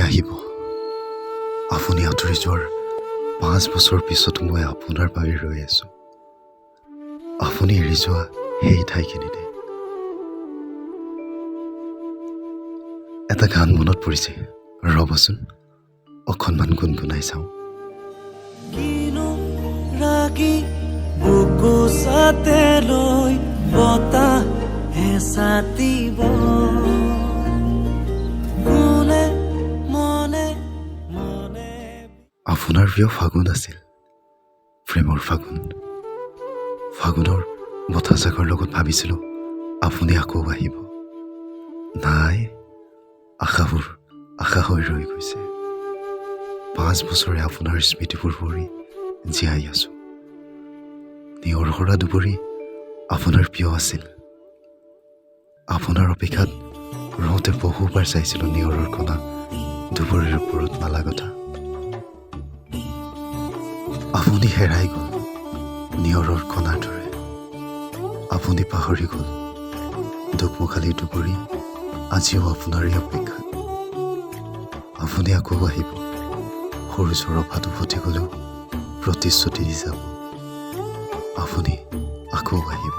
আহিব আপুনি আঁতৰি যোৱাৰ 5 বছৰ পিছত মই আপোনাৰ বাবে ৰৈ আছো আপুনি এৰি যোৱা সেই ঠাইখিনিতে এটা গান মনত পৰিছে ৰবচোন অকণমান গুণগুণাই চাওঁ কিনো ৰাগি বুকু সাতে লৈ বতাহ হেঁচাতিব কোনে মনে মনে আপোনাৰ প্ৰিয় ফাগুন আছিল প্ৰেমৰ ফাগুন ফাগুনৰ বতাহজাকৰ লগত ভাবিছিলোঁ আপুনি আকৌ আহিব নাই আশাবোৰ আশা হৈ ৰৈ গৈছে 5 বছৰে আপোনাৰ স্মৃতিবোৰ ভৰি জীয়াই আছো নিয়ৰ সৰা দুপৰি আপোনাৰ প্ৰিয় আছিল আপোনাৰ অপেক্ষাত ৰওঁতে বহুবাৰ চাইছিলোঁ নিয়ৰৰ কণা দুপৰীৰ ওপৰত মালা গঁথা আপুনি হেৰাই গ'ল নিয়ৰৰ কণাৰ দৰে আপুনি পাহৰি গ'ল দুখমুখালি দুপৰি আজিও আপোনাৰ এই অপেক্ষাত আপুনি আকৌ আহিব সৰু চৰপাটো ফুটি গ'লেও প্ৰতিশ্ৰুতি দি যাব আপুনি আকৌ আহিব